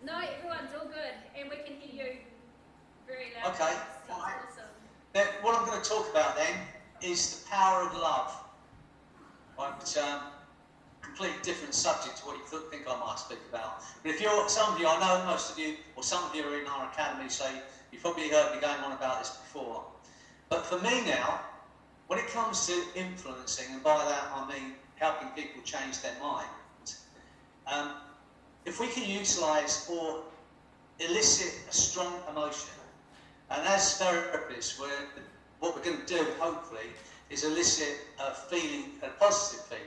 No, everyone's all good, and we can hear you very loud. Okay, So all right. awesome. Then what I'm going to talk about then is the power of love. Right, which completely different subject to what you think I might speak about. But if you're, some of you, I know most of you, or some of you are in our academy, so you've probably heard me going on about this before. But for me now, when it comes to influencing, and by that I mean helping people change their mind, if we can utilise or elicit a strong emotion, and as therapists, what we're going to do, hopefully, is elicit a feeling, a positive feeling.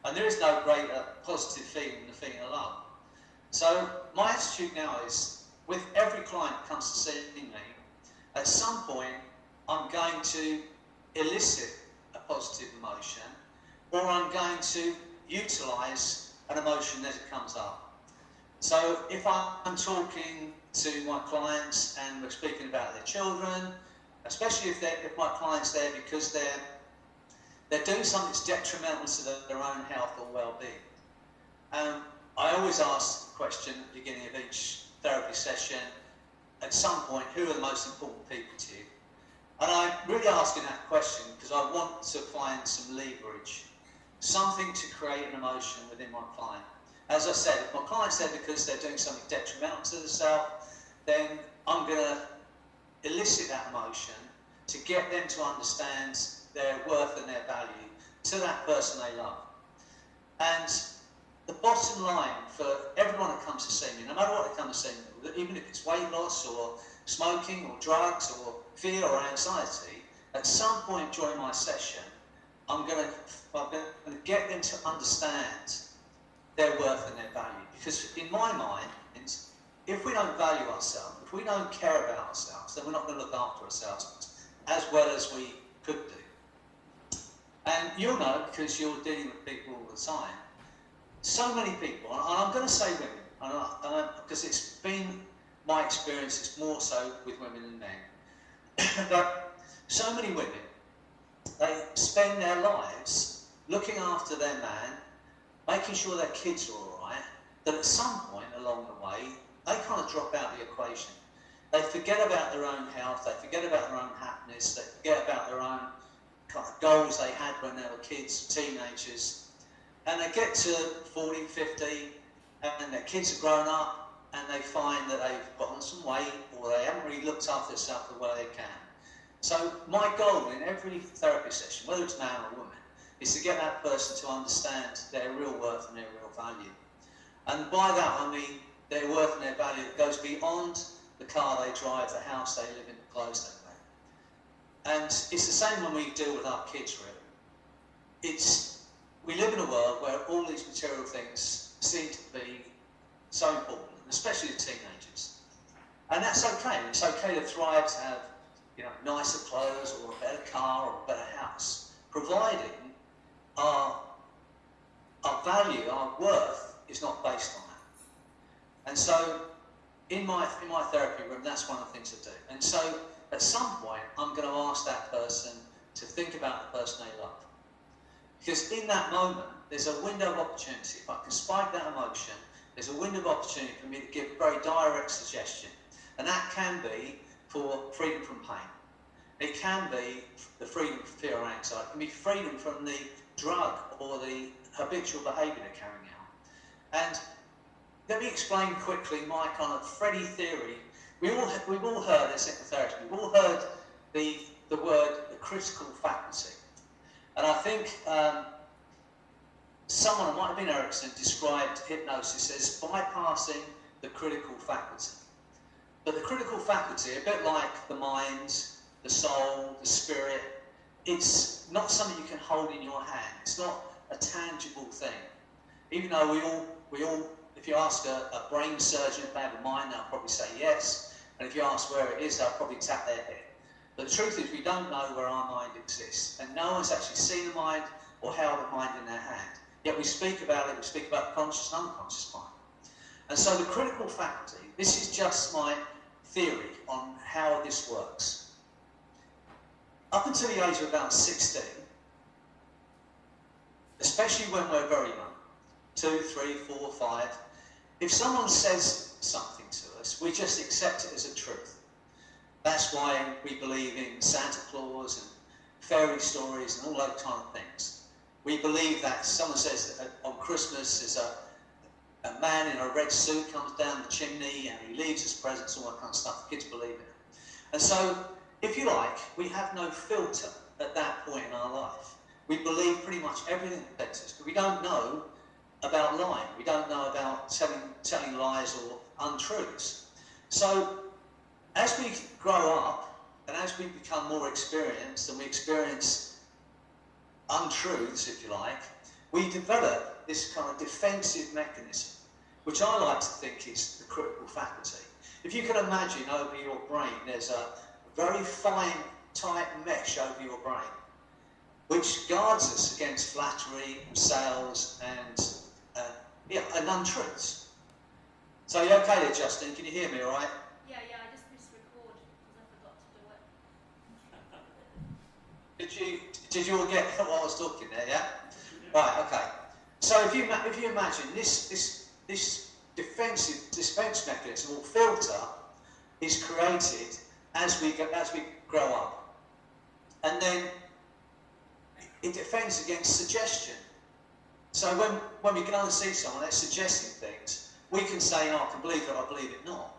And there is no greater positive feeling than the feeling of love. So my attitude now is, with every client that comes to see me, at some point, I'm going to elicit a positive emotion, or I'm going to utilise an emotion as it comes up. So if I'm talking to my clients and we're speaking about their children, especially if my client's there because they're doing something that's detrimental to their own health or well-being. I always ask the question at the beginning of each therapy session, at some point, who are the most important people to you? And I'm really asking that question because I want to find some leverage, something to create an emotion within my client. As I said, if my client's there because they're doing something detrimental to themselves, then I'm going to elicit that emotion to get them to understand their worth and their value to that person they love. And the bottom line for everyone that comes to see me, no matter what they come to see me with, even if it's weight loss or smoking or drugs or fear or anxiety, at some point during my session, I'm going to get them to understand their worth and their value. Because in my mind, if we don't value ourselves, if we don't care about ourselves, then we're not going to look after ourselves as well as we could do. And you'll know, because you're dealing with people all the time, so many people, and I'm going to say women, because it's been my experience, it's more so with women than men, but so many women, they spend their lives looking after their man, making sure their kids are all right, that at some point along the way, they kind of drop out the equation. They forget about their own health, they forget about their own happiness, they forget about their own kind of goals they had when they were kids, teenagers, and they get to 40, 50, and their kids have grown up, and they find that they've gotten some weight, or they haven't really looked after themselves the way they can. So my goal in every therapy session, whether it's man or woman, is to get that person to understand their real worth and their real value. And by that I mean their worth and their value that goes beyond the car they drive, the house they live in, the clothes they wear. And it's the same when we deal with our kids, really. We live in a world where all these material things seem to be so important, especially to teenagers. And that's okay. It's okay to thrive, to have nicer clothes or a better car or a better house, providing our value, our worth is not based on that. And so in my therapy room, that's one of the things I do. And so at some point, I'm going to ask that person to think about the person they love. Because in that moment, there's a window of opportunity. If I can spike that emotion, there's a window of opportunity for me to give a very direct suggestion. And that can be for freedom from pain. It can be the freedom from fear or anxiety. It can be freedom from the drug or the habitual behaviour they're carrying out. And let me explain quickly my kind of Freddy theory. We've all heard as hypnotherapists, we've all heard the word the critical faculty. And I think someone, it might have been Erickson, described hypnosis as bypassing the critical faculty. But the critical faculty, a bit like the mind, the soul, the spirit, it's not something you can hold in your hand. It's not a tangible thing. Even though we all, if you ask a brain surgeon if they have a mind, they'll probably say yes. And if you ask where it is, they'll probably tap their head. But the truth is we don't know where our mind exists. And no one's actually seen the mind or held the mind in their hand. Yet we speak about it, we speak about the conscious and unconscious mind. And so the critical faculty, this is just my theory on how this works. Up until the age of about 16, especially when we're very young, 2, 3, 4, 5, if someone says something to us, we just accept it as a truth. That's why we believe in Santa Claus and fairy stories and all those kind of things. We believe that someone says that on Christmas there's a man in a red suit comes down the chimney and he leaves us presents, all that kind of stuff. Kids believe it. And so, if you like, we have no filter at that point in our life. We believe pretty much everything that says us, but we don't know about lying. We don't know about telling lies or untruths. So, as we grow up and as we become more experienced and we experience untruths, if you like, we develop this kind of defensive mechanism, which I like to think is the critical faculty. If you can imagine over your brain, there's a very fine, tight mesh over your brain, which guards us against flattery, sales, and untruths. So you okay there, Justin? Can you hear me all right? Yeah, I just missed record because I forgot to do it. Did you all get what I was talking there, yeah? Right, okay. So if you imagine this defense mechanism or filter is created as we grow up, and then it defends against suggestion. So when we go and see someone that's suggesting things, we can say, "Oh, I can believe it, I believe it not."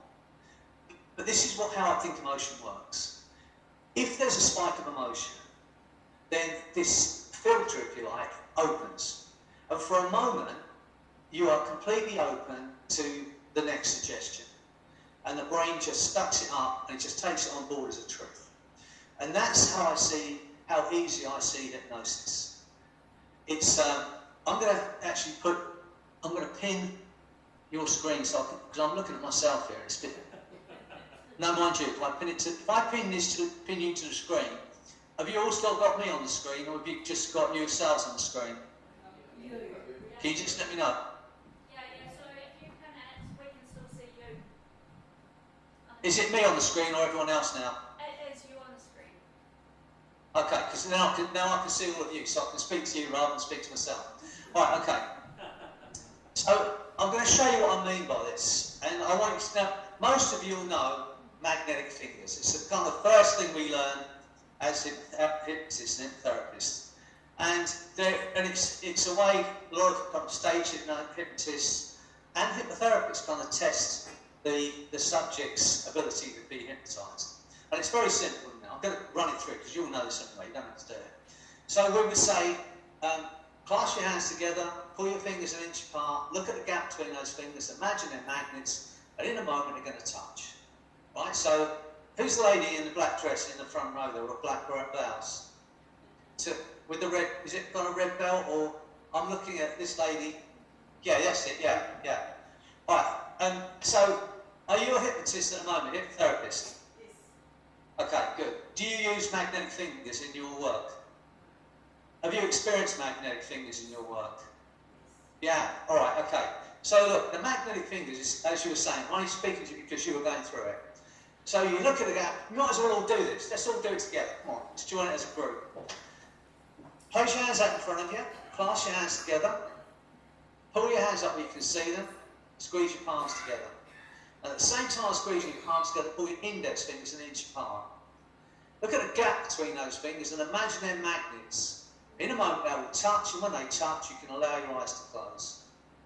But this is how I think emotion works. If there's a spike of emotion, then this filter, if you like, opens, and for a moment you are completely open to the next suggestion. And the brain just sucks it up and it just takes it on board as a truth. And that's how easy I see hypnosis. It's, I'm going to pin your screen because I'm looking at myself here. It's been, no, mind you, if I pin you to the screen, have you all still got me on the screen or have you just got yourselves on the screen? Can you just let me know? Is it me on the screen or everyone else now? It is you on the screen. Okay, because now I can see all of you, so I can speak to you rather than speak to myself. Right, okay. So I'm going to show you what I mean by this, and I want you to know. Most of you will know magnetic fingers. It's the kind of first thing we learn as hypnotists and therapists, and it's a way a lot of kind of stage hypnotists and hypnotherapists kind of test the subject's ability to be hypnotised. And it's very simple now. I'm going to run it through because you'll know this anyway, you don't have to do it. So we would say, clasp your hands together, pull your fingers an inch apart, look at the gap between those fingers, imagine they're magnets, and in a moment they're going to touch. Right, so who's the lady in the black dress in the front row there, or a black blouse? With the red, is it got a red belt, or I'm looking at this lady? Yeah, that's it, yeah. Right. So, are you a hypnotist at the moment, hypnotherapist? Yes. Okay, good. Do you use magnetic fingers in your work? Have you experienced magnetic fingers in your work? Yeah, alright, okay. So look, the magnetic fingers, is, as you were saying, I'm only speaking to you because you were going through it. So you look at the gap, you might as well all do this. Let's all do it together. Come on, let's join it as a group. Place your hands out in front of you, clasp your hands together, pull your hands up where you can see them, squeeze your palms together. And at the same time as squeezing your palms together, pull your index fingers an inch apart. Look at the gap between those fingers and imagine they're magnets. In a moment they will touch, and when they touch you can allow your eyes to close.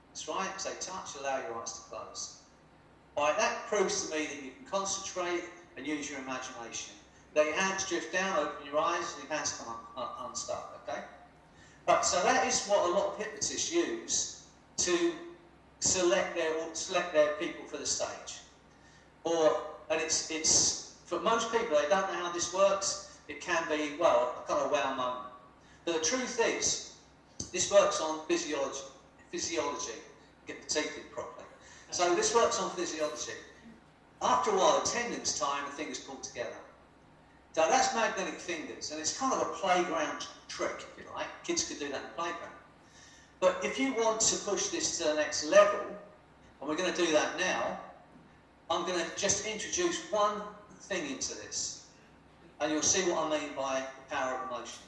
That's right, as they touch, allow your eyes to close. Alright, that proves to me that you can concentrate and use your imagination. Let your hands drift down, open your eyes, and your hands come unstuck, okay? But so that is what a lot of hypnotists use to select their people for the stage. And it's for most people, they don't know how this works. It can be, well, a kind of wow moment. But the truth is, this works on physiology. Get the teeth in properly. So this works on physiology. After a while, attendance time, the fingers pull together. So that's magnetic fingers, and it's kind of a playground trick, if you like. Kids could do that in the playground. But if you want to push this to the next level, and we're going to do that now, I'm going to just introduce one thing into this, and you'll see what I mean by the power of emotion.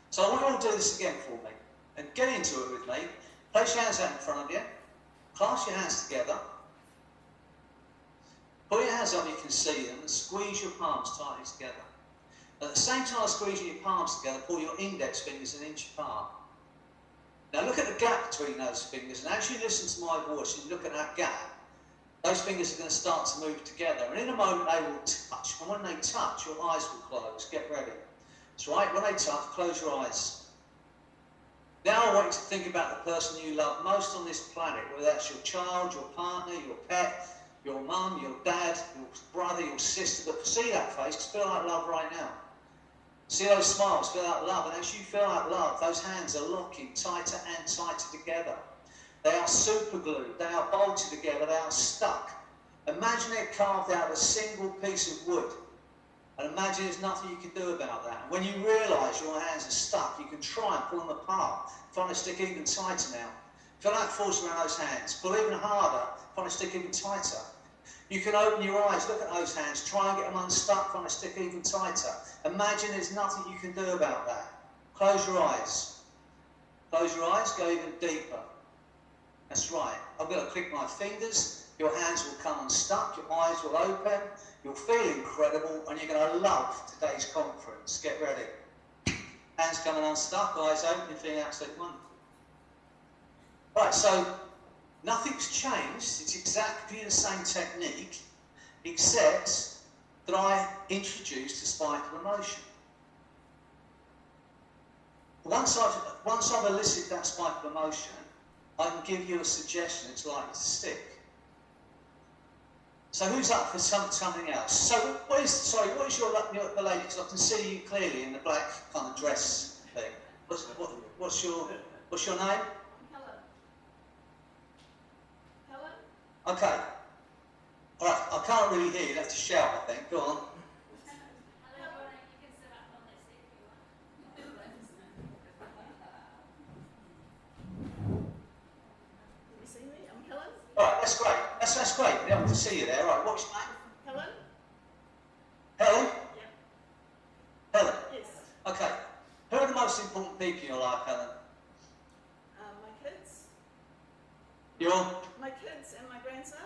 So I want you all to do this again for me, and get into it with me. Place your hands out in front of you, clasp your hands together, Pull your hands up, you can see them, and squeeze your palms tightly together. At the same time as squeezing your palms together, pull your index fingers an inch apart. Now look at the gap between those fingers, and as you listen to my voice and look at that gap, those fingers are going to start to move together, and in a moment they will touch, and when they touch, your eyes will close. Get ready. That's right, when they touch, close your eyes. Now I want you to think about the person you love most on this planet, whether that's your child, your partner, your pet, your mum, your dad, your brother, your sister, but see that face, feel that love right now. See those smiles, feel that love, and as you feel that love, those hands are locking tighter and tighter together. They are super glued, they are bolted together, they are stuck. Imagine they're carved out of a single piece of wood, and imagine there's nothing you can do about that. And when you realise your hands are stuck, you can try and pull them apart, trying to stick even tighter now. Feel that force around those hands, pull even harder, trying to stick even tighter. You can open your eyes, look at those hands, try and get them unstuck, trying to stick even tighter. Imagine there's nothing you can do about that. Close your eyes. Close your eyes, go even deeper. That's right. I'm going to click my fingers, your hands will come unstuck, your eyes will open, you'll feel incredible, and you're going to love today's conference. Get ready. Hands coming unstuck, eyes open, you're feeling absolutely wonderful. Right, so nothing's changed, it's exactly the same technique, except that I introduced a spike of emotion. Once I've elicited that spike of emotion, I can give you a suggestion that's likely to stick. So who's up for something else? So what is the lady, because I can see you clearly in the black kind of dress thing. What's your name? Okay. All right, I can't really hear you. You'll have to shout, I think. Go on. All right, that's great. That's great. Be able to see you there. All right, what's your name? Helen? Helen? Yeah. Helen? Yes. Okay. Who are the most important people in your life, Helen? My kids. My kids and my grandson.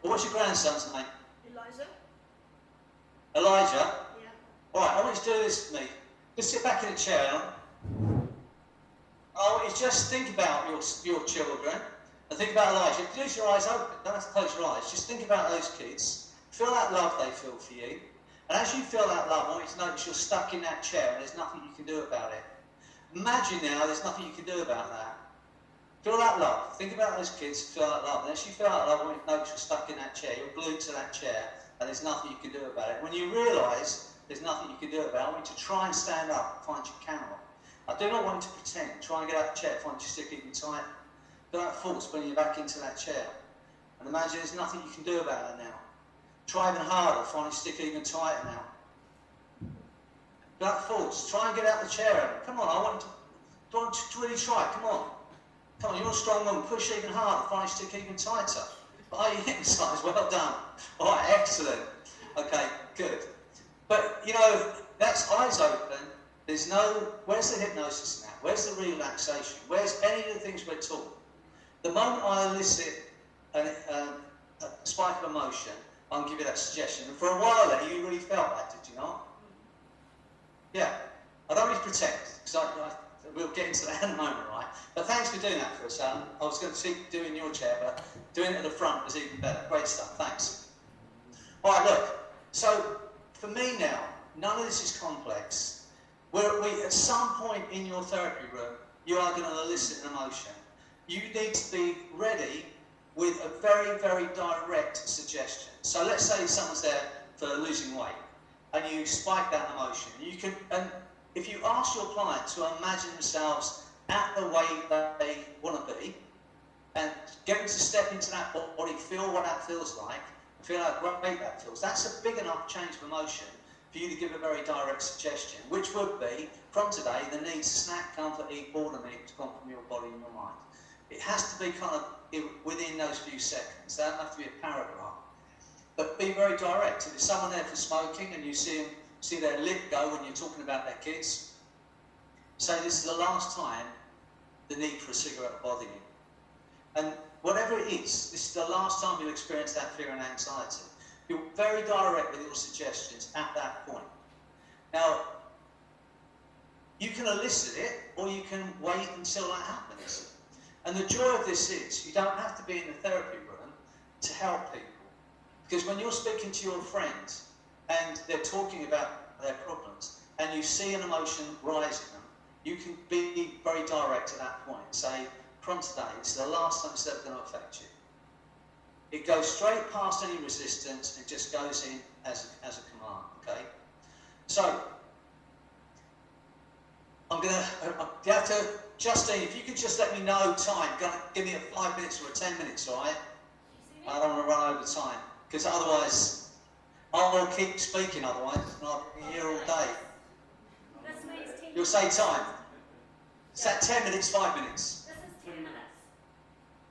What's your grandson's name? Elijah. Elijah? Yeah. All right, I want you to do this for me. Just sit back in a chair, Helen. I want you to just think about your children and think about Elijah. Close your eyes open. Don't have to close your eyes. Just think about those kids. Feel that love they feel for you. And as you feel that love, I want you to notice you're stuck in that chair and there's nothing you can do about it. Imagine now there's nothing you can do about that. Feel that love. Think about those kids, feel that love. And as you feel that love, I want you to notice you're stuck in that chair. You're glued to that chair and there's nothing you can do about it. When you realise there's nothing you can do about it, I want you to try and stand up and find your camera. I do not want you to pretend. Try and get out of the chair, find your stick even tight. Feel that force bringing you back into that chair. And imagine there's nothing you can do about it now. Try even harder, find your stick even tighter now. Feel that force. Try and get out of the chair. Come on, I want you to really try. Come on. Come on, you're a strong woman. Push even harder, find your stick even tighter. Are you hypnotised? Well done. All right, excellent. Okay, good. But, you know, that's eyes open. There's no, where's the hypnosis now? Where's the relaxation? Where's any of the things we're taught? The moment I elicit a spike of emotion, I'll give you that suggestion. And for a while there, you really felt that, did you not? Yeah. I don't really pretend, because we'll get into that in a moment, right? But thanks for doing that for us, Alan. I was going to keep doing your chair, but doing it at the front was even better. Great stuff, thanks. All right, look. So, for me now, none of this is complex. At some point in your therapy room, you are going to elicit an emotion. You need to be ready with a very, very direct suggestion. So let's say someone's there for losing weight, and you spike that emotion. And if you ask your client to imagine themselves at the weight that they want to be, and get them to step into that body, feel what that feels like, feel how great that feels, that's a big enough change of emotion for you to give a very direct suggestion, which would be, from today, the need to snack, comfort, eat, boredom, eat to come from your body and your mind. It has to be kind of within those few seconds. That doesn't have to be a paragraph. But be very direct. If there's someone there for smoking and you see their lip go when you're talking about their kids, say this is the last time the need for a cigarette will bother you. And whatever it it is. This is the last time you'll experience that fear and anxiety. You're very direct with your suggestions at that point. Now, you can elicit it, or you can wait until that happens. And the joy of this is, you don't have to be in the therapy room to help people. Because when you're speaking to your friends, and they're talking about their problems, and you see an emotion rise in them, you can be very direct at that point. Say, from today, it's the last time it's ever going to affect you. It goes straight past any resistance and just goes in as a command, okay? So, I'm going to, Justine, if you could just let me know time, give me a 5 minutes or a 10 minutes, all right? I don't want to run over time, because otherwise, I will keep speaking otherwise, and I'll be here all day. You'll say time. Is that 10 minutes, 5 minutes? This is 10 minutes.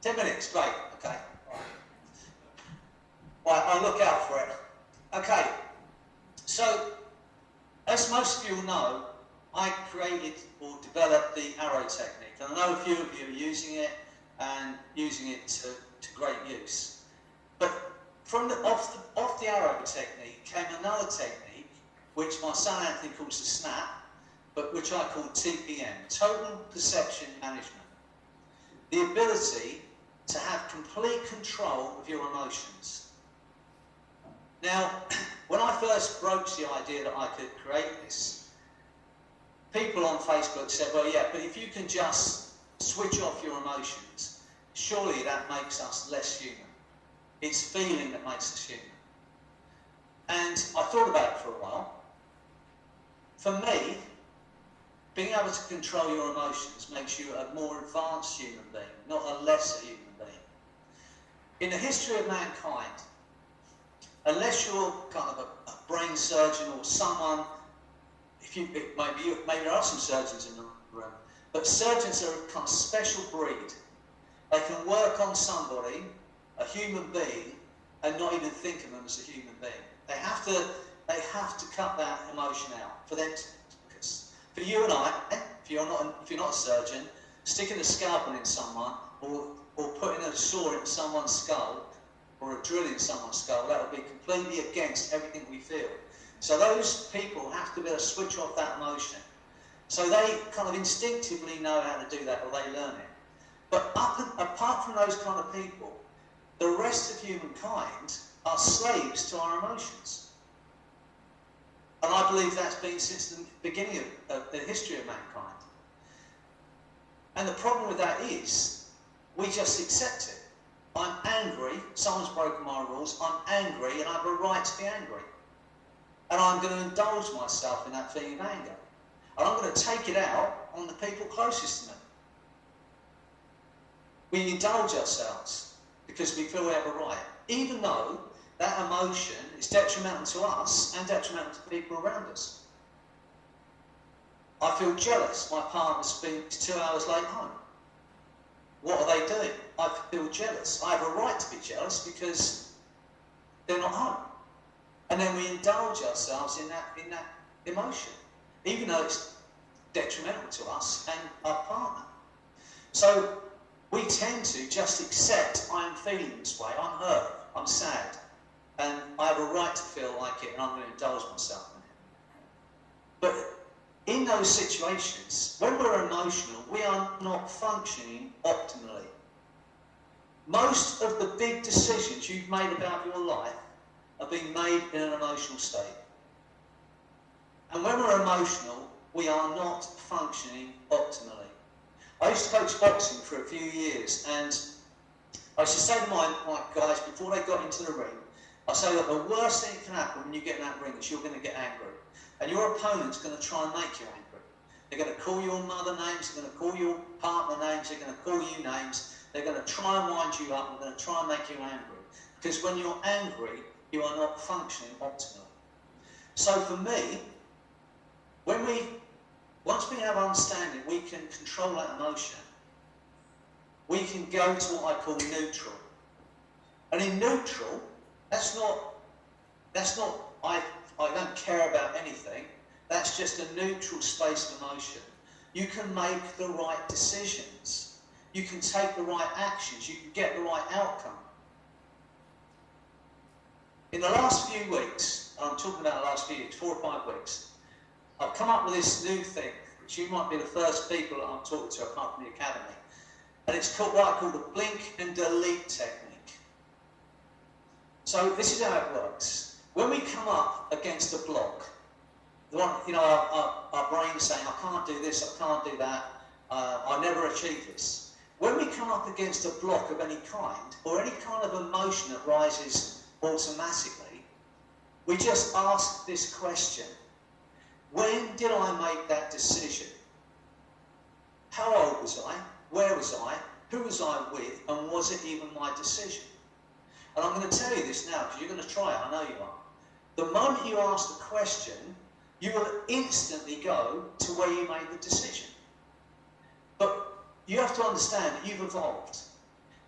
10 minutes, great, okay. Right, I'll look out for it. Okay, so, as most of you will know, I created or developed the arrow technique, and I know a few of you are using it and using it to great use. But off the arrow technique came another technique, which my son Anthony calls the snap, but which I call TPM, Total Perception Management. The ability to have complete control of your emotions. Now, when I first broached the idea that I could create this, people on Facebook said, well, yeah, but if you can just switch off your emotions, surely that makes us less human. It's feeling that makes us human. And I thought about it for a while. For me, being able to control your emotions makes you a more advanced human being, not a lesser human being. In the history of mankind, unless you're kind of a brain surgeon or someone, maybe there are some surgeons in the room, but surgeons are a kind of special breed. They can work on somebody, a human being, and not even think of them as a human being. They have to cut that emotion out for them to focus. For you and I, if you're not a surgeon, sticking a scalpel in someone or putting a saw in someone's skull or a drill in someone's skull, that would be completely against everything we feel. So those people have to be able to switch off that emotion. So they kind of instinctively know how to do that, or they learn it. But apart from those kind of people, the rest of humankind are slaves to our emotions. And I believe that's been since the beginning of the history of mankind. And the problem with that is, we just accept it. I'm angry, someone's broken my rules, I'm angry, and I have a right to be angry. And I'm going to indulge myself in that feeling of anger. And I'm going to take it out on the people closest to me. We indulge ourselves because we feel we have a right, even though that emotion is detrimental to us and detrimental to people around us. I feel jealous. My partner's been 2 hours late home. What are they doing? I feel jealous. I have a right to be jealous because they're not home. And then we indulge ourselves in that emotion, even though it's detrimental to us and our partner. So we tend to just accept, I'm feeling this way, I'm hurt, I'm sad, and I have a right to feel like it, and I'm going to indulge myself in it. But in those situations, when we're emotional, we are not functioning optimally. Most of the big decisions you've made about your life are being made in an emotional state. And when we're emotional, we are not functioning optimally. I used to coach boxing for a few years, and I used to say to my guys before they got into the ring, I say that the worst thing that can happen when you get in that ring is you're going to get angry. And your opponent's going to try and make you angry. They're going to call your mother names, they're going to call your partner names, they're going to call you names, they're going to try and wind you up, they're going to try and make you angry. Because when you're angry, you are not functioning optimally. So for me, once we have understanding, we can control that emotion. We can go to what I call neutral. And in neutral, that's not I don't care about anything. That's just a neutral space of emotion. You can make the right decisions. you can take the right actions, you can get the right outcome. In the last few weeks, and I'm talking about the last few weeks, 4 or 5 weeks, I've come up with this new thing, which you might be the first people that I'm talking to apart from the academy. And it's called what I call the blink and delete technique. So this is how it works. When we come up against a block, the one, you know, our brain's saying, I can't do this, I can't do that, I'll never achieve this. When we come up against a block of any kind, or any kind of emotion that rises automatically, we just ask this question: when did I make that decision? How old was I? Where was I? Who was I with? And was it even my decision? And I'm going to tell you this now, because you're going to try it, I know you are. The moment you ask the question, you will instantly go to where you made the decision. But you have to understand that you've evolved.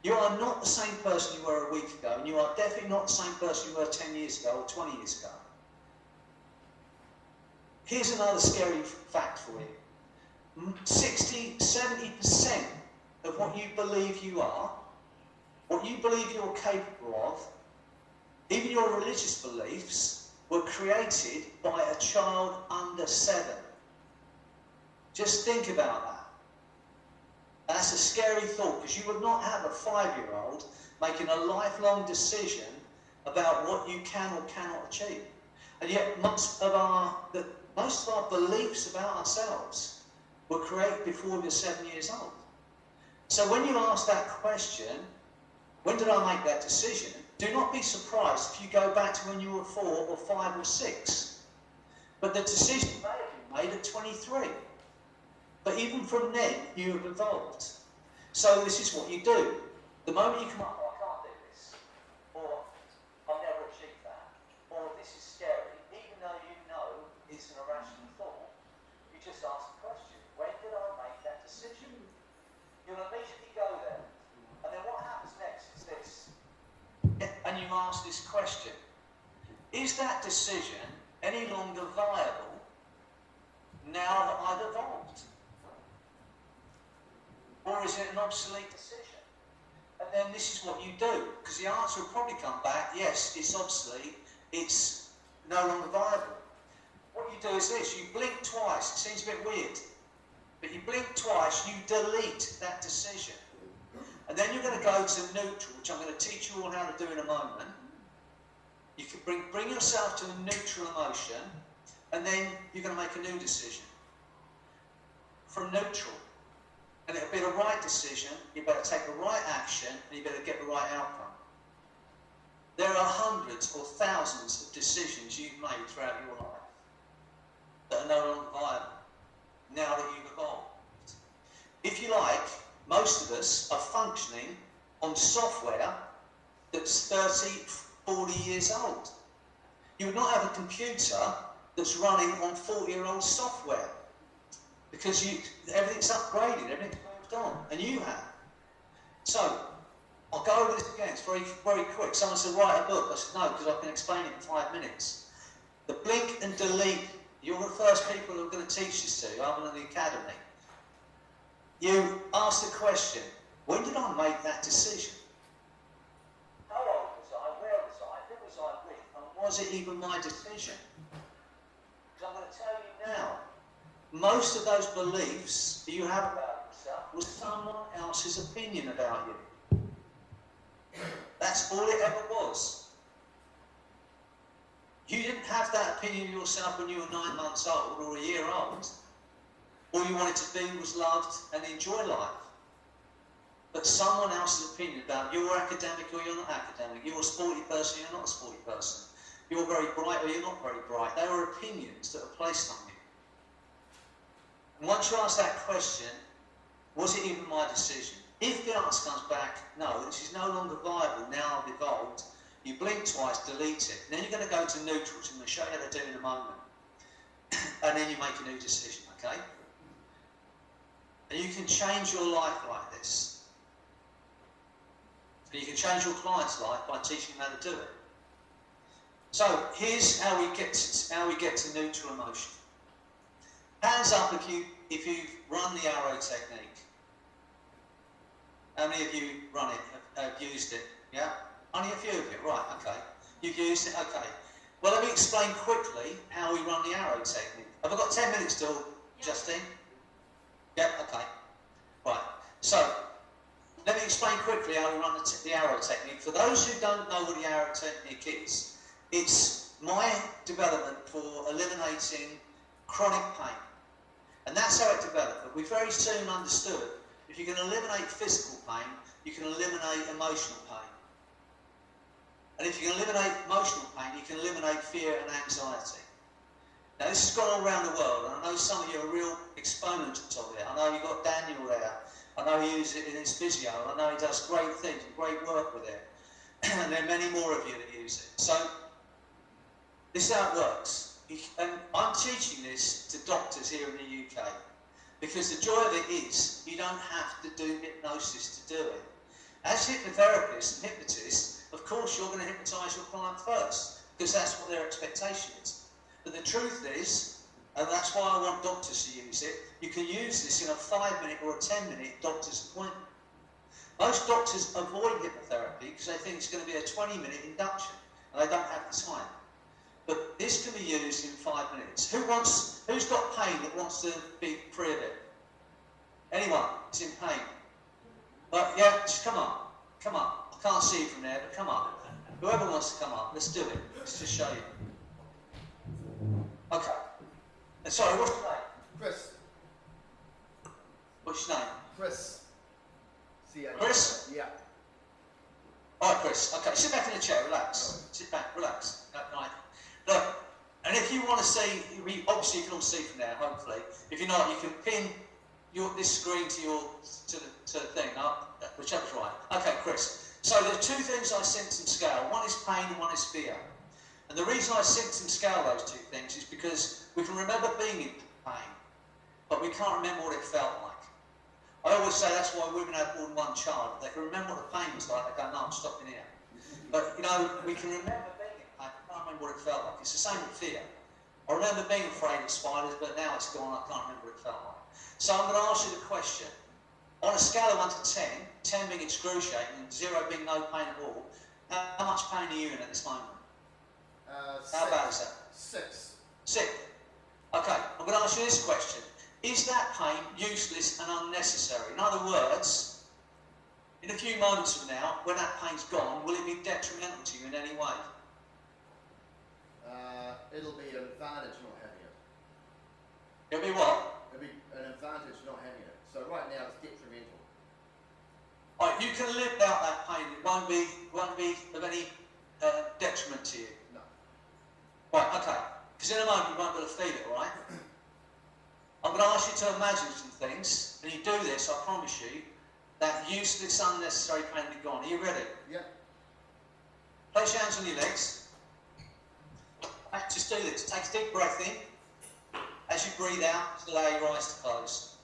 You are not the same person you were a week ago, and you are definitely not the same person you were 10 years ago or 20 years ago. Here's another scary fact for you. 60–70% of what you believe you are, what you believe you're capable of, even your religious beliefs, were created by a child under 7. Just think about that. That's a scary thought, because you would not have a 5-year-old making a lifelong decision about what you can or cannot achieve. And yet most of our beliefs about ourselves were created before we were 7 years old. So when you ask that question, when did I make that decision? Do not be surprised if you go back to when you were 4 or 5 or 6. But the decision may have been made at 23. But even from then, you have evolved. So this is what you do. The moment you come up, oh, I can't do this, or I'll never achieve that, or this is scary, even though you know it's an irrational thought, you just ask the question: when did I make that decision? You'll immediately go there. And then what happens next is this. And you ask this question: is that decision any longer viable now that I've evolved? Or is it an obsolete decision? And then this is what you do, because the answer will probably come back: yes, it's obsolete, it's no longer viable. What you do is this: you blink twice. It seems a bit weird, but you blink twice, you delete that decision. And then you're going to go to neutral, which I'm going to teach you all how to do in a moment. You can bring yourself to a neutral emotion, and then you're going to make a new decision. From neutral. And it'll be the right decision, you better take the right action, and you better get the right outcome. There are hundreds or thousands of decisions you've made throughout your life that are no longer viable, now that you've evolved. If you like, most of us are functioning on software that's 30, 40 years old. You would not have a computer that's running on 40-year-old software, because everything's upgraded, everything's moved on, and you have. So, I'll go over this again. It's very, very quick. Someone said, write a book. I said, no, because I can explain it in 5 minutes. The blink and delete, you're the first people who are going to teach this to, other than the academy. You ask the question: when did I make that decision? How old was I? Where was I? Who was I with? And was it even my decision? Because I'm going to tell you now, most of those beliefs that you have about yourself was someone else's opinion about you. That's all it ever was. You didn't have that opinion of yourself when you were 9 months old or a year old. All you wanted to be was loved and enjoy life. But someone else's opinion about you're academic or you're not academic, you're a sporty person or you're not a sporty person, you're very bright or you're not very bright. They were opinions that were placed on you. And once you ask that question, was it even my decision? If the answer comes back, no, this is no longer viable, now I've evolved, you blink twice, delete it. And then you're going to go to neutral, which I'm going to show you how to do in a moment. And then you make a new decision, okay? And you can change your life like this. And you can change your client's life by teaching them how to do it. So here's how we get to neutral emotion. Hands up if you've run the arrow technique. How many of you run it, have used it? Yeah? Only a few of you, right, okay. You've used it, okay. Well, let me explain quickly how we run the arrow technique. Have I got 10 minutes still, Justine? Yeah, okay. Right, so, let me explain quickly how we run the arrow technique. For those who don't know what the arrow technique is, it's my development for eliminating chronic pain. And that's how it developed. But we very soon understood if you can eliminate physical pain, you can eliminate emotional pain. And if you can eliminate emotional pain, you can eliminate fear and anxiety. Now this has gone all around the world, and I know some of you are real exponents of it. I know you've got Daniel there. I know he uses it in his physio. I know he does great things and great work with it. And there are many more of you that use it. So this is how it works. And I'm teaching this to doctors here in the UK. Because the joy of it is, you don't have to do hypnosis to do it. As hypnotherapists and hypnotists, of course you're going to hypnotise your client first, because that's what their expectation is. But the truth is, and that's why I want doctors to use it, you can use this in a 5-minute or a 10-minute doctor's appointment. Most doctors avoid hypnotherapy because they think it's going to be a 20-minute induction, and they don't have the time. But this can be used in 5 minutes. Who's got pain that wants to be free of it? Anyone is in pain? But yeah, just come on. I can't see you from there, but come on. Whoever wants to come up, let's do it. Let's just show you. Okay. Sorry, what's your name? Chris. What's your name? Chris. Chris? Yeah. All right, Chris. Okay, sit back in the chair. Relax. Sit back. Relax. Right. Look, and if you want to see, obviously you can all see from there. Hopefully, if you're not, you can pin this screen to the thing up, whichever's right. Okay, Chris. So there are two things I symptom scale. One is pain, and one is fear. And the reason I symptom scale those two things is because we can remember being in pain, but we can't remember what it felt like. I always say that's why women have more than one child. They can remember what the pain was like. They go, no, I'm stopping here. But, you know, we can remember being in pain. I can't remember what it felt like. It's the same with fear. I remember being afraid of spiders, but now it's gone. I can't remember what it felt like. So I'm going to ask you the question. On a scale of 1 to 10, 10 being excruciating and 0 being no pain at all, how much pain are you in at this moment? How bad is that? 6. 6. Okay, I'm going to ask you this question. Is that pain useless and unnecessary? In other words, in a few moments from now, when that pain's gone, will it be detrimental to you in any way? It'll be an advantage not having it. It'll be what? It'll be an advantage not having it. So right now it's detrimental. Right, you can live without that pain. It won't be of any detriment to you. No. Right, okay. Because in a moment you won't be able to feel it, right? I'm going to ask you to imagine some things, and you do this, I promise you, that useless, unnecessary pain will be gone. Are you ready? Yeah. Place your hands on your legs. Just do this. Take a deep breath in. As you breathe out, just allow your eyes to close.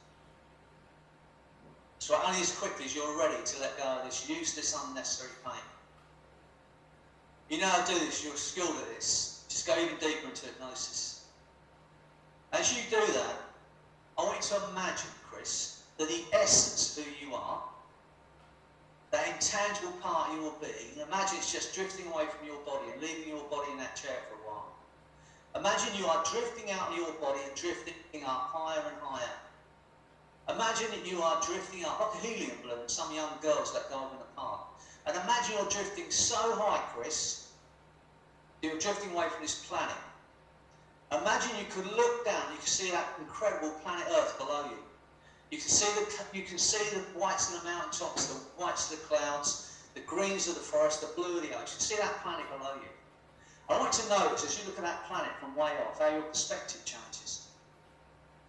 So only as quickly as you're ready to let go of this useless, unnecessary pain. You know how to do this, you're skilled at this. Just go even deeper into hypnosis. As you do that, I want you to imagine, Chris, that the essence of who you are, that intangible part of your being, imagine it's just drifting away from your body and leaving your body in that chair for a while. Imagine you are drifting out of your body and drifting up higher and higher. Imagine that you are drifting up like a helium balloon, some young girls let go of in the park. And imagine you're drifting so high, Chris, you're drifting away from this planet. Imagine you could look down, you can see that incredible planet Earth below you. You can see the whites of the mountaintops, the whites of the clouds, the greens of the forest, the blue of the ocean. See that planet below you. I want you to notice, as you look at that planet from way off, how your perspective changes.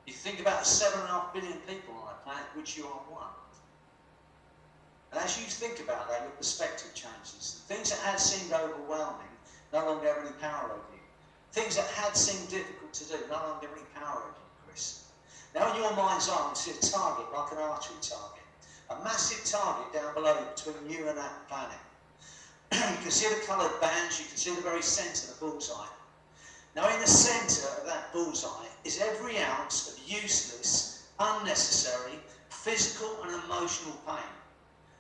You think about the 7.5 billion people on that planet, which you are one. And as you think about that, your perspective changes. The things that had seemed overwhelming no longer have any power over you. Things that had seemed difficult to do no longer have any power over you, Chris. Now in your mind's eye, you see a target, like an archery target. A massive target down below you, between you and that planet. You can see the coloured bands, you can see the very centre of the bullseye. Now in the centre of that bullseye is every ounce of useless, unnecessary, physical and emotional pain.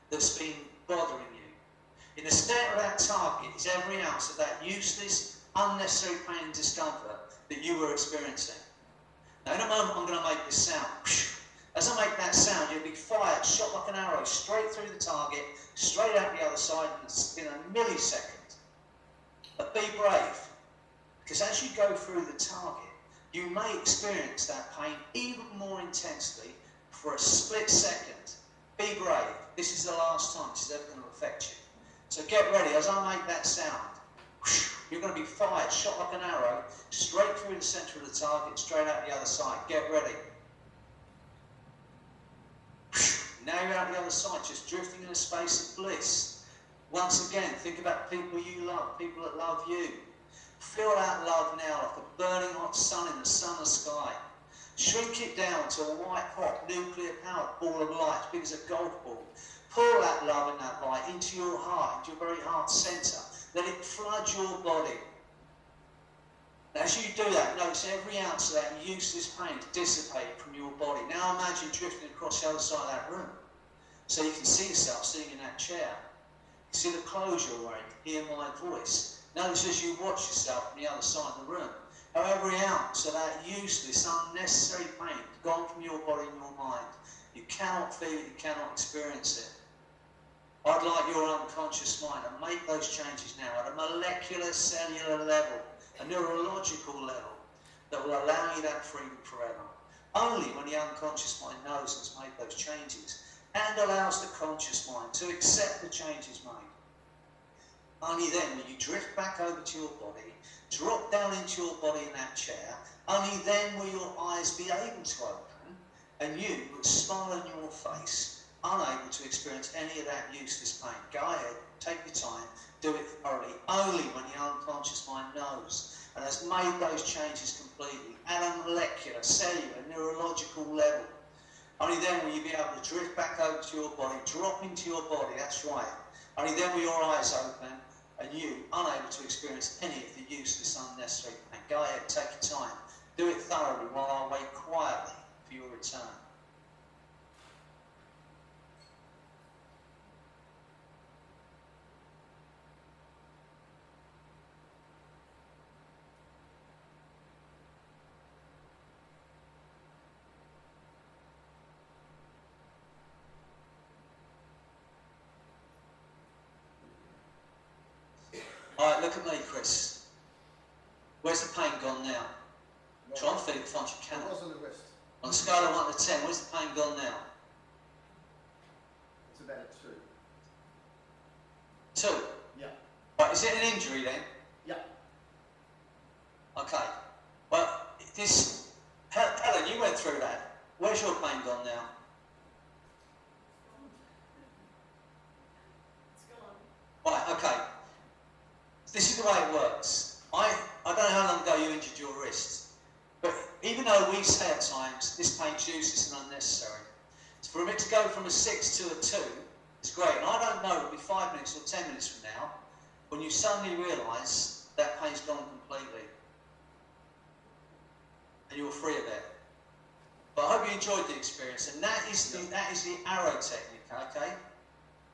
that's been bothering you. In the centre of that target is every ounce of that useless, unnecessary pain and discomfort that you were experiencing. Now in a moment I'm going to make this sound. As I make that sound, you'll be fired, shot like an arrow, straight through the target, straight out the other side in a millisecond. But be brave, because as you go through the target, you may experience that pain even more intensely for a split second. Be brave. This is the last time this is ever going to affect you. So get ready. As I make that sound, you're going to be fired, shot like an arrow, straight through the centre of the target, straight out the other side. Get ready. Now you're out the other side, just drifting in a space of bliss. Once again, think about people you love, people that love you. Feel that love now like a burning hot sun in the summer sky. Shrink it down to a white-hot, nuclear-powered ball of light, as big as a golf ball. Pour that love and that light into your heart, into your very heart centre. Let it flood your body. As you do that, notice every ounce of that useless pain dissipate from your body. Now imagine drifting across the other side of that room. So you can see yourself sitting in that chair. You can see the clothes you're wearing, hear my voice. Notice as you watch yourself from the other side of the room, how every ounce of that useless, unnecessary pain has gone from your body and your mind. You cannot feel it, you cannot experience it. I'd like your unconscious mind to make those changes now at a molecular, cellular level, a neurological level, that will allow you that freedom forever. Only when the unconscious mind knows and has made those changes and allows the conscious mind to accept the changes made. Only then will you drift back over to your body, drop down into your body in that chair. Only then will your eyes be able to open and you will smile on your face, unable to experience any of that useless pain. Go ahead, take your time, do it thoroughly. Only when the unconscious mind knows and has made those changes completely at a molecular, cellular, neurological level. Only then will you be able to drift back over to your body, drop into your body, that's right. Only then will your eyes open and you unable to experience any of the useless, unnecessary pain. Go ahead, take your time, do it thoroughly while I wait quietly for your return. Alright, look at me, Chris. Where's the pain gone now? Try and feel it as much as you can. It was on the wrist. On a scale of 1 to 10, where's the pain gone now? It's about a 2. 2? Yeah. Right, is it an injury then? Yeah. Okay. Well, Helen, you went through that. Where's your pain gone now? It's gone. Right, okay. This is the way it works. I don't know how long ago you injured your wrist, but even though we say at times this pain's useless and unnecessary, for it to go from a 6 to a 2 is great. And I don't know, it'll be 5 minutes or 10 minutes from now when you suddenly realise that pain's gone completely and you're free of it. But I hope you enjoyed the experience, and that is the arrow technique, okay?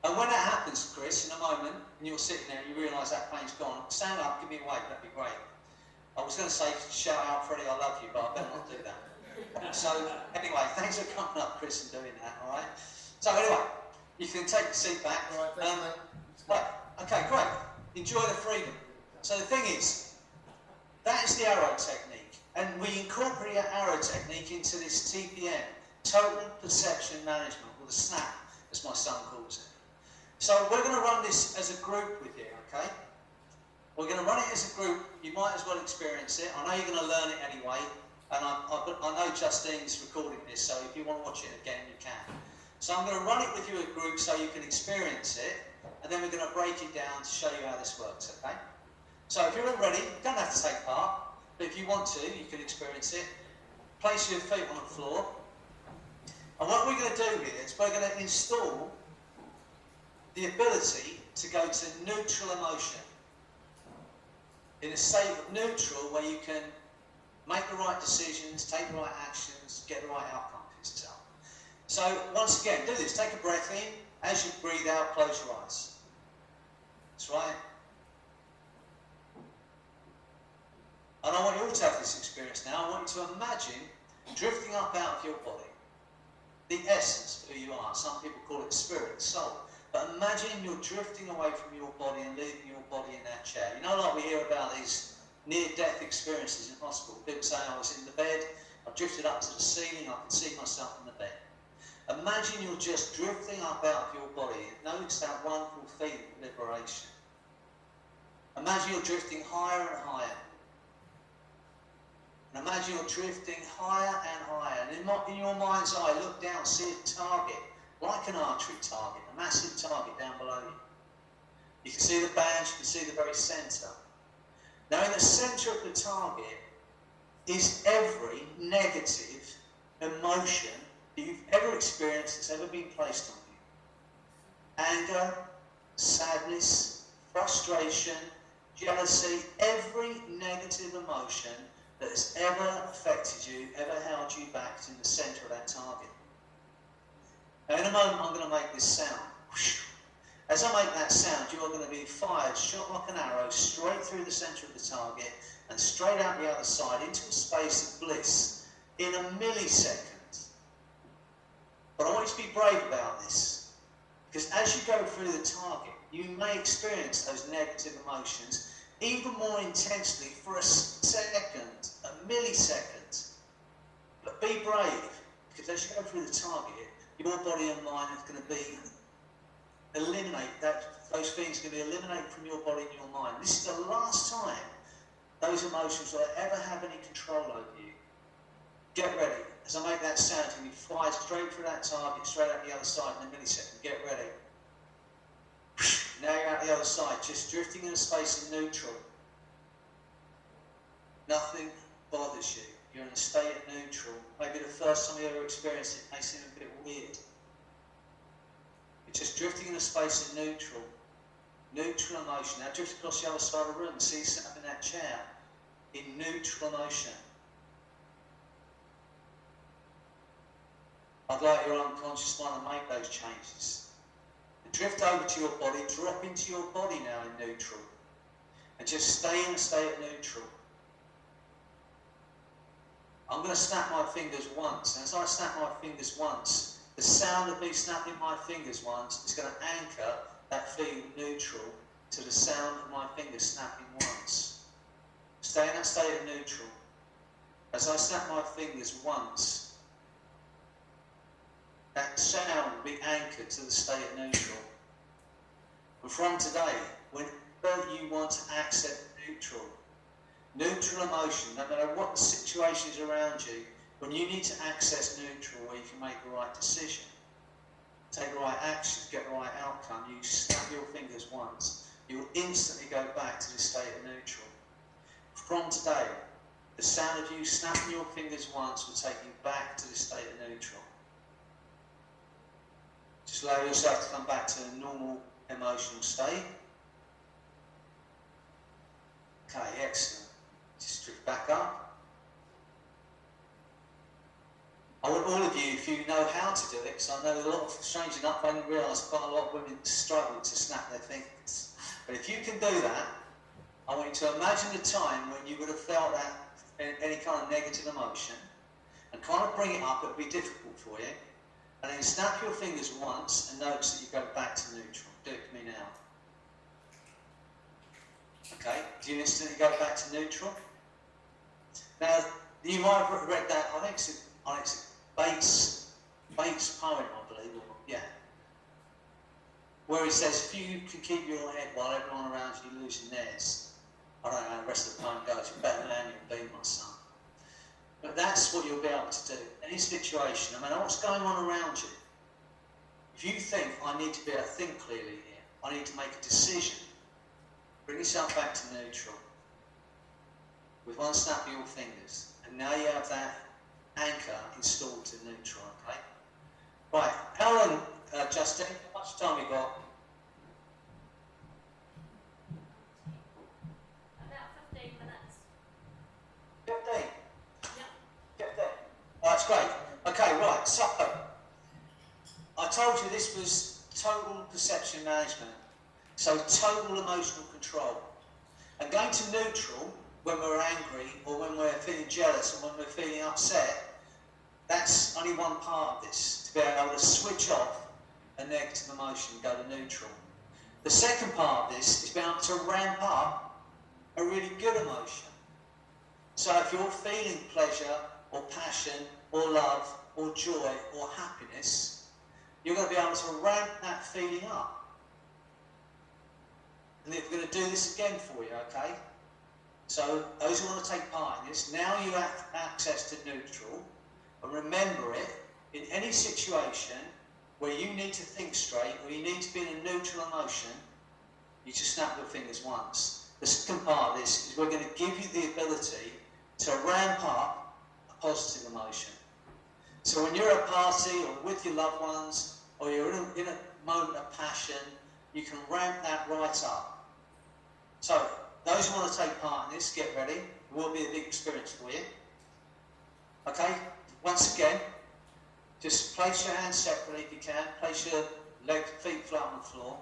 And when that happens, Chris, in a moment, and you're sitting there and you realise that pain's gone, stand up, give me a wave, that'd be great. I was going to say, shout out, Freddy, I love you, but I better not do that. So, anyway, thanks for coming up, Chris, and doing that, alright? So, anyway, you can take your seat back. All right, thanks, mate. Right, okay, great. Enjoy the freedom. So, the thing is, that is the arrow technique, and we incorporate the arrow technique into this TPM, Total Perception Management, or the SNAP, as my son calls it. So we're going to run this as a group with you, okay? We're going to run it as a group. You might as well experience it. I know you're going to learn it anyway, and I know Justine's recording this, so if you want to watch it again, you can. So I'm going to run it with you as a group so you can experience it, and then we're going to break it down to show you how this works, okay? So if you're all ready, you don't have to take part, but if you want to, you can experience it. Place your feet on the floor. And what we're going to do here is we're going to install the ability to go to neutral emotion. In a state of neutral where you can make the right decisions, take the right actions, get the right outcome for yourself. So once again, do this. Take a breath in As you breathe out, close your eyes. That's right. And I want you all to have this experience now. I want you to imagine drifting up out of your body. The essence of who you are. Some people call it spirit, soul. But imagine you're drifting away from your body and leaving your body in that chair. You know, like we hear about these near-death experiences in hospital. People say, I was in the bed, I drifted up to the ceiling, I could see myself in the bed. Imagine you're just drifting up out of your body and notice that wonderful feeling of liberation. Imagine you're drifting higher and higher. And imagine you're drifting higher and higher. And in your mind's eye, look down, see a target, like an archery target, a massive target down below you. You can see the band, you can see the very centre. Now in the centre of the target is every negative emotion that you've ever experienced that's ever been placed on you. Anger, sadness, frustration, jealousy, every negative emotion that has ever affected you, ever held you back is in the centre of that target. Now in a moment I'm going to make this sound. As I make that sound, you are going to be fired, shot like an arrow, straight through the centre of the target and straight out the other side into a space of bliss in a millisecond. But I want you to be brave about this, because as you go through the target, you may experience those negative emotions even more intensely for a second, a millisecond. But be brave, because as you go through the target, your body and mind is going to be those feelings are going to be eliminated from your body and your mind. This is the last time those emotions will ever have any control over you. Get ready. As I make that sound, you're going to be fired straight through that target, straight out the other side in a millisecond. Get ready. Now you're out the other side, just drifting in a space of neutral. Nothing bothers you. You're in a state of neutral. Maybe the first time you ever experienced it may seem a bit weird. You're just drifting in a space of neutral. Neutral emotion. Now drift across the other side of the room. See you sit up in that chair in neutral emotion. I'd like your unconscious mind to make those changes. And drift over to your body, drop into your body now in neutral. And just stay in a state of neutral. I'm going to snap my fingers once. And as I snap my fingers once, the sound of me snapping my fingers once is going to anchor that feeling of neutral to the sound of my fingers snapping once. Stay in that state of neutral. As I snap my fingers once, that sound will be anchored to the state of neutral. And from today, whenever you want to access neutral emotion, no matter what the situation is around you, when you need to access neutral where you can make the right decision, take the right action, get the right outcome, you snap your fingers once, you will instantly go back to the state of neutral. From today, the sound of you snapping your fingers once will take you back to the state of neutral. Just allow yourself to come back to a normal emotional state. Okay, excellent. Just drift back up. I want all of you, if you know how to do it, because I know a lot of, strange enough, I didn't realise quite a lot of women struggle to snap their fingers. But if you can do that, I want you to imagine the time when you would have felt that any kind of negative emotion, and kind of bring it up. It would be difficult for you. And then snap your fingers once and notice that you go back to neutral. Do it for me now. Okay, do you instantly go back to neutral? Now, you might have read that, I think it's Bates' poem, I believe, yeah. Where he says, if you can keep your head while everyone around you losing theirs, I don't know how the rest of the poem goes, you're better than you'll be, my son. But that's what you'll be able to do. Any situation, no matter what's going on around you, if you think, I need to be able to think clearly here, I need to make a decision, bring yourself back to neutral with one snap of your fingers. And now you have that anchor installed to neutral, okay? Right, how long, Justin, how much time you got? About 15 minutes. 15? Yep. 15. That's great. Okay, right, so I told you this was total emotion management. So total emotional control. And going to neutral when we're angry or when we're feeling jealous and when we're feeling upset, that's only one part of this, to be able to switch off a negative emotion and go to neutral. The second part of this is being able to ramp up a really good emotion. So if you're feeling pleasure or passion or love or joy or happiness, you're going to be able to ramp that feeling up. And we're going to do this again for you, okay? So those who want to take part in this, now you have access to neutral, and remember it, in any situation where you need to think straight, or you need to be in a neutral emotion, you just snap your fingers once. The second part of this is we're going to give you the ability to ramp up a positive emotion. So when you're at a party or with your loved ones, or you're in a moment of passion, you can ramp that right up. So those who want to take part in this, get ready. It will be a big experience for you. Okay, once again, just place your hands separately if you can. Place your feet flat on the floor.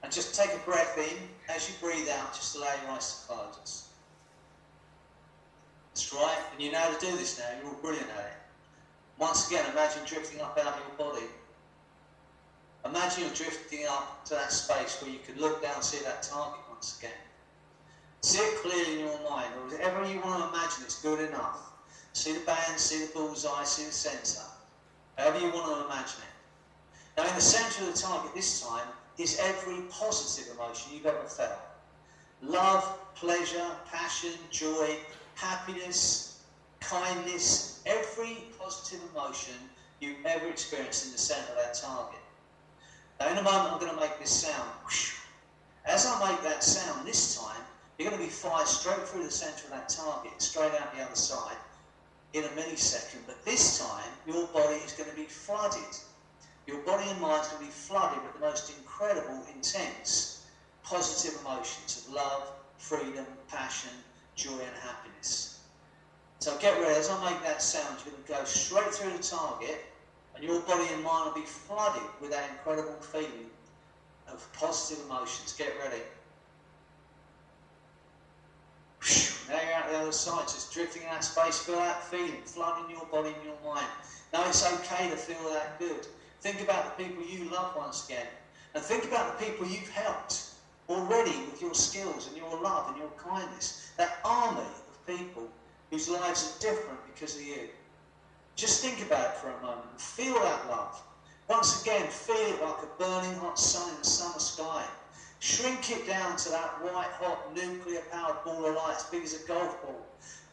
And just take a breath in. As you breathe out, just allow your eyes to close. That's right. And you know how to do this now. You're all brilliant at it. Once again, imagine drifting up out of your body. Imagine you're drifting up to that space where you can look down and see that target once again. See it clearly in your mind, or whatever you want to imagine, it's good enough. See the band, see the bullseye, see the centre. However you want to imagine it. Now in the centre of the target this time is every positive emotion you've ever felt. Love, pleasure, passion, joy, happiness, kindness, every positive emotion you've ever experienced in the centre of that target. Now in a moment I'm going to make this sound. As I make that sound this time, you're going to be fired straight through the centre of that target, straight out the other side in a millisecond. But this time, your body is going to be flooded. Your body and mind is going to be flooded with the most incredible, intense, positive emotions of love, freedom, passion, joy and happiness. So get ready. As I make that sound, you're going to go straight through the target, and your body and mind will be flooded with that incredible feeling of positive emotions. Get ready. Now you're out the other side, just drifting in that space. Feel that feeling, flooding your body and your mind. Now it's okay to feel that good. Think about the people you love once again. And think about the people you've helped already with your skills and your love and your kindness. That army of people whose lives are different because of you. Just think about it for a moment and feel that love. Once again, feel it like a burning hot sun in the summer sky. Shrink it down to that white hot nuclear-powered ball of light as big as a golf ball.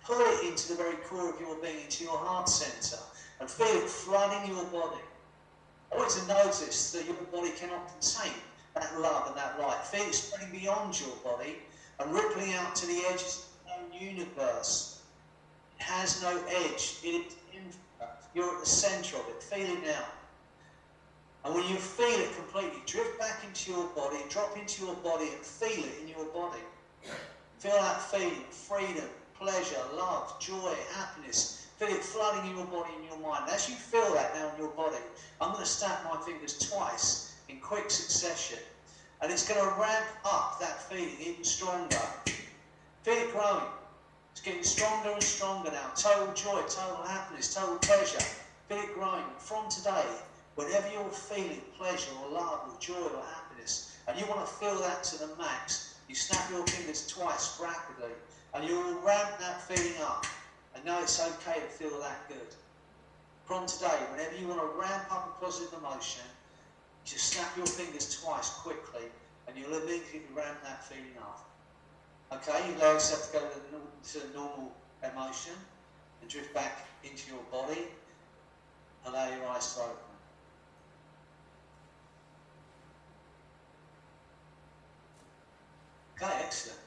Pull it into the very core of your being, into your heart centre, and feel it flooding your body. I want you to notice that your body cannot contain that love and that light. Feel it spreading beyond your body and rippling out to the edges of your own universe. It has no edge. It is infinite. You're at the centre of it. Feel it now. And when you feel it completely, drift back into your body, drop into your body and feel it in your body. Feel that feeling of freedom, pleasure, love, joy, happiness. Feel it flooding in your body and your mind. And as you feel that now in your body, I'm going to snap my fingers twice in quick succession. And it's going to ramp up that feeling even stronger. Feel it growing. It's getting stronger and stronger now. Total joy, total happiness, total pleasure. Feel it growing. From today, whenever you're feeling pleasure or love or joy or happiness, and you want to feel that to the max, you snap your fingers twice rapidly, and you will ramp that feeling up. And know it's okay to feel that good. From today, whenever you want to ramp up a positive emotion, just snap your fingers twice quickly, and you'll immediately ramp that feeling up. Okay, you allow yourself to go to normal emotion, and drift back into your body. Allow your eyes to open. Okay, excellent.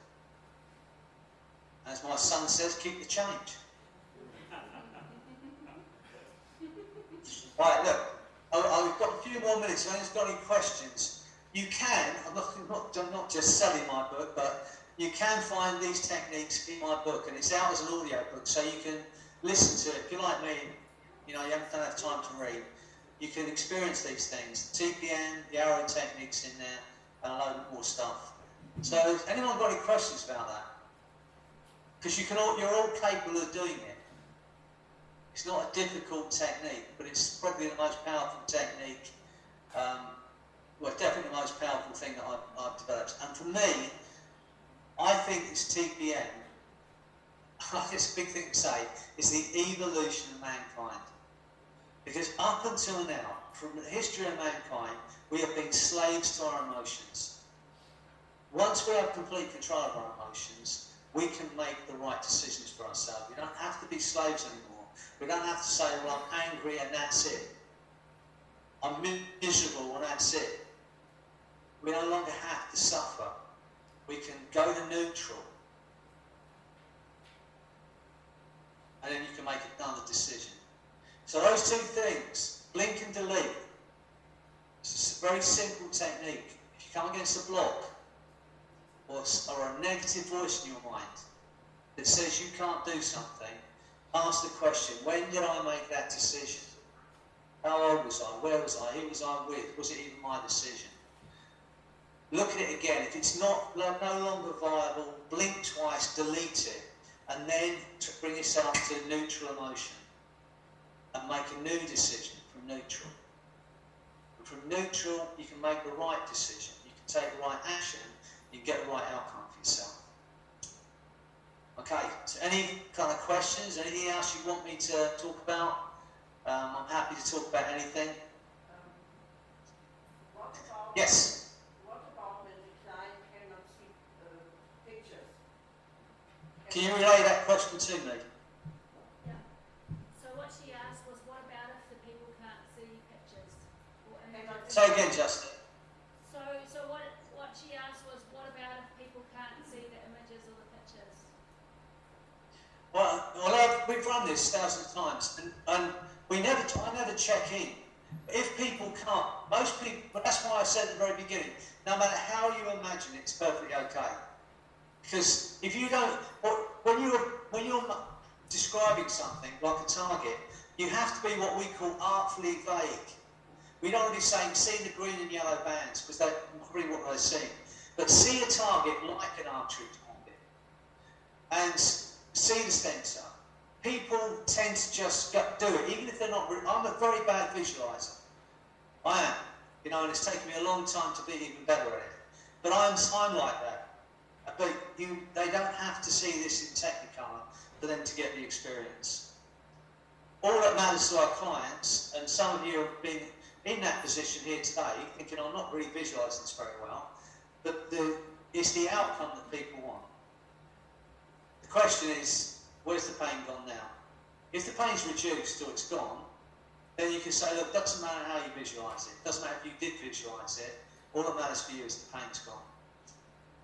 As my son says, keep the change. Right, look, I've got a few more minutes, so if anyone's got any questions, you can, I'm not just selling my book, but you can find these techniques in my book, and it's out as an audio book, so you can listen to it. If you're like me, you know, you don't have time to read, you can experience these things. TPM, the arrow techniques in there, and a load more stuff. So, has anyone got any questions about that? Because you're all capable of doing it. It's not a difficult technique, but it's probably the most powerful technique. Well, definitely the most powerful thing that I've developed. And for me, I think this TPM, it's a big thing to say, is the evolution of mankind. Because up until now, from the history of mankind, we have been slaves to our emotions. Once we have complete control of our emotions, we can make the right decisions for ourselves. We don't have to be slaves anymore. We don't have to say, well, I'm angry and that's it. I'm miserable and that's it. We no longer have to suffer. We can go to neutral. And then you can make another decision. So those two things, blink and delete, it's a very simple technique. If you come against a block or a negative voice in your mind that says you can't do something, ask the question, when did I make that decision? How old was I? Where was I? Who was I with? Was it even my decision? Look at it again. If it's no longer viable, blink twice, delete it, and then bring yourself to neutral emotion and make a new decision from neutral. And from neutral, you can make the right decision. You can take the right action. You can get the right outcome for yourself. Okay, so any kind of questions? Anything else you want me to talk about? I'm happy to talk about anything. Yes? What about when the client cannot see pictures? Can you relay that question to me? Yeah. So what she asked was, what about if the people can't see pictures or images? Say again, Justin. So what she asked was, what about if people can't see the images or the pictures? Well, we've run this thousands of times, and I never check in. If people can't, most people, but that's why I said at the very beginning, no matter how you imagine it, it's perfectly okay. Because if you don't, when you're describing something like a target, you have to be what we call artfully vague. We don't want to be saying, see the green and yellow bands, because that's not really what they're seeing. But see a target like an archery target. And see the sensor. People tend to just do it, even if they're not. I'm a very bad visualizer. I am, and it's taken me a long time to be even better at it. But I'm like that. But they don't have to see this in Technicolor for them to get the experience. All that matters to our clients, and some of you have been in that position here today, thinking I'm not really visualising this very well, but it's the outcome that people want. The question is, where's the pain gone now? If the pain's reduced or it's gone, then you can say, look, it doesn't matter how you visualise it. It doesn't matter if you did visualise it. All that matters for you is the pain's gone.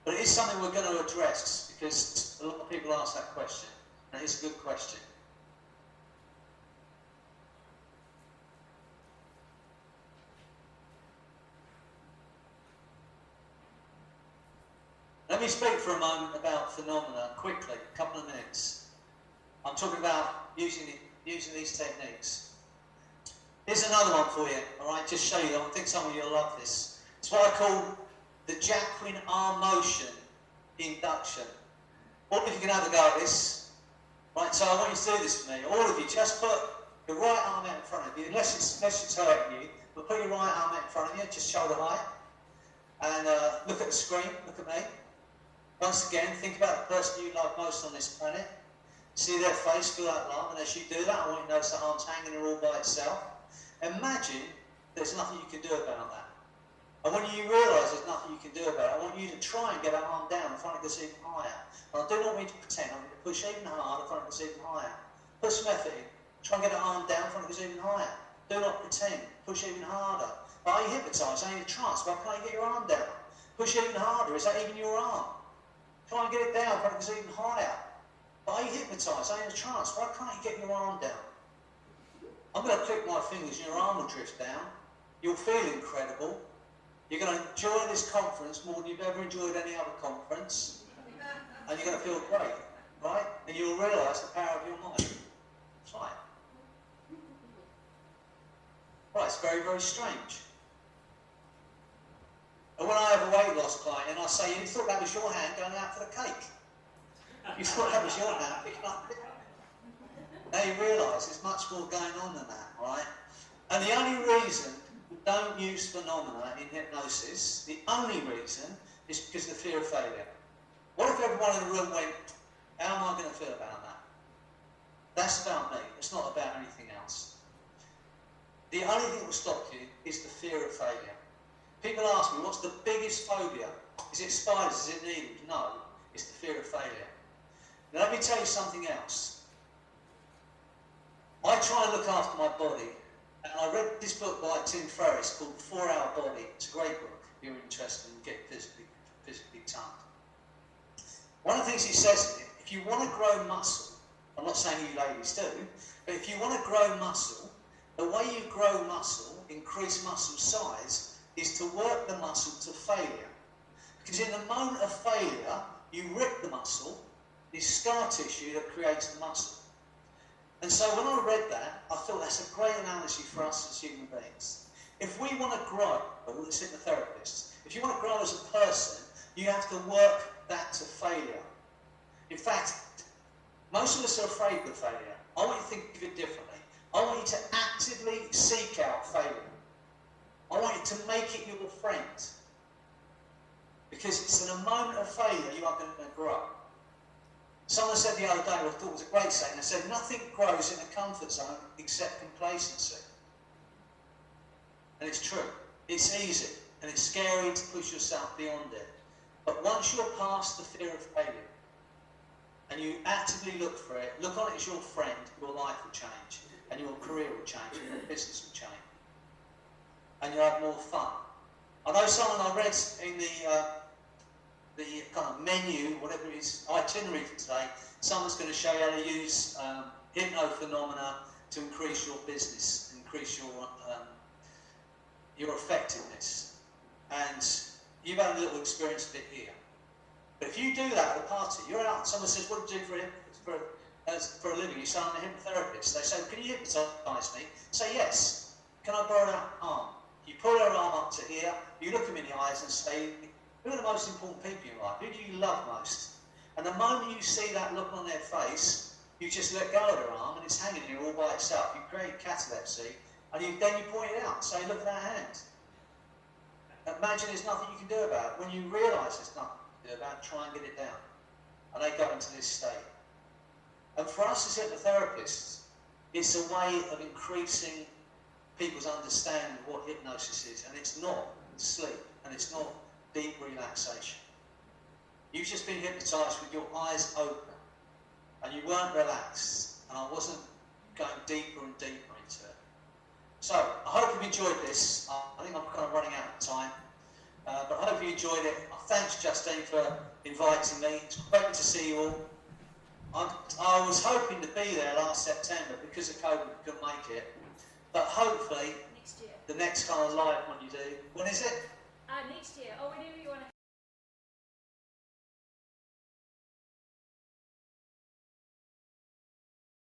But it is something we're going to address because a lot of people ask that question, and it's a good question. Let me speak for a moment about phenomena, quickly, a couple of minutes. I'm talking about using these techniques. Here's another one for you, alright, just show you. I think some of you will love this. It's what I call the Jacquin arm motion induction. All of you can have a go at this. Right, so I want you to do this for me. All of you, just put your right arm out in front of you, unless it's hurting you, but put your right arm out in front of you, just shoulder height. And look at the screen, look at me. Once again, think about the person you love most on this planet. See their face, feel that love, and as you do that, I want you to notice the arm's hanging there all by itself. Imagine there's nothing you can do about that. And when you realise there's nothing you can do about it, I want you to try and get that arm down in front of this even higher. And I do not mean to pretend, I want you to push even harder in front of this even higher. Put some effort in. Try and get that arm down in front of this even higher. Do not pretend. Push even harder. Are you hypnotised? Are you in a trance? Why can't you get your arm down? Push even harder. Is that even your arm? Try and get it down in front of this even higher. Are you hypnotised? Are you in a trance? Why can't you get your arm down? I'm going to click my fingers and your arm will drift down. You'll feel incredible. You're going to enjoy this conference more than you've ever enjoyed any other conference. And you're going to feel great, right? And you'll realise the power of your mind. That's right. Right, it's very, very strange. And when I have a weight loss client and I say, you thought that was your hand going out for the cake? You thought that was your hand picking up it? Now you realise there's much more going on than that, right? And the only reason we don't use phenomena in hypnosis, the only reason, is because of the fear of failure. What if everyone in the room went, how am I going to feel about that? That's about me. It's not about anything else. The only thing that will stop you is the fear of failure. People ask me, what's the biggest phobia? Is it spiders? Is it needles? No, it's the fear of failure. Now let me tell you something else. I try and look after my body, and I read this book by Tim Ferriss called The 4-Hour Body. It's a great book if you're interested in getting physically toned. One of the things he says in it, if you want to grow muscle, I'm not saying you ladies do, but if you want to grow muscle, the way you grow muscle, increase muscle size, is to work the muscle to failure. Because in the moment of failure, you rip the muscle, it's scar tissue that creates the muscle. And so when I read that, I thought that's a great analogy for us as human beings. If we want to grow, as hypnotherapists, if you want to grow as a person, you have to work that to failure. In fact, most of us are afraid of failure. I want you to think of it differently. I want you to actively seek out failure. I want you to make it your friend. Because it's in a moment of failure you are going to grow. Someone said the other day, I thought it was a great saying, they said, nothing grows in a comfort zone except complacency. And it's true. It's easy and it's scary to push yourself beyond it. But once you're past the fear of failure and you actively look for it, look on it as your friend, your life will change and your career will change and your business will change. And you'll have more fun. I know someone I read in the kind of menu, whatever it is, itinerary for today, someone's going to show you how to use hypnophenomena to increase your business, increase your effectiveness. And you've had a little experience of it here. But if you do that at a party, you're out, someone says, what do you do for a living? You say, I'm a hypnotherapist. They say, can you hypnotise me? Say, yes. Can I borrow that arm? You pull their arm up to here, you look them in the eyes and say, who are the most important people in your life? Who do you love most? And the moment you see that look on their face, you just let go of their arm and it's hanging there all by itself. You create catalepsy and then you point it out and say, look at that hand. Imagine there's nothing you can do about it. When you realise there's nothing you can do about it, try and get it down. And they go into this state. And for us as hypnotherapists, it's a way of increasing people's understanding of what hypnosis is. And it's not sleep and it's not deep relaxation. You've just been hypnotised with your eyes open and you weren't relaxed and I wasn't going deeper and deeper into it. So, I hope you've enjoyed this. I think I'm kind of running out of time, but I hope you enjoyed it. Thanks, Justine, for inviting me. It's great to see you all. I was hoping to be there last September because of COVID, we couldn't make it. But hopefully, Next year. the next kind of live one you do, when is it? Next year. Oh, whenever you want to.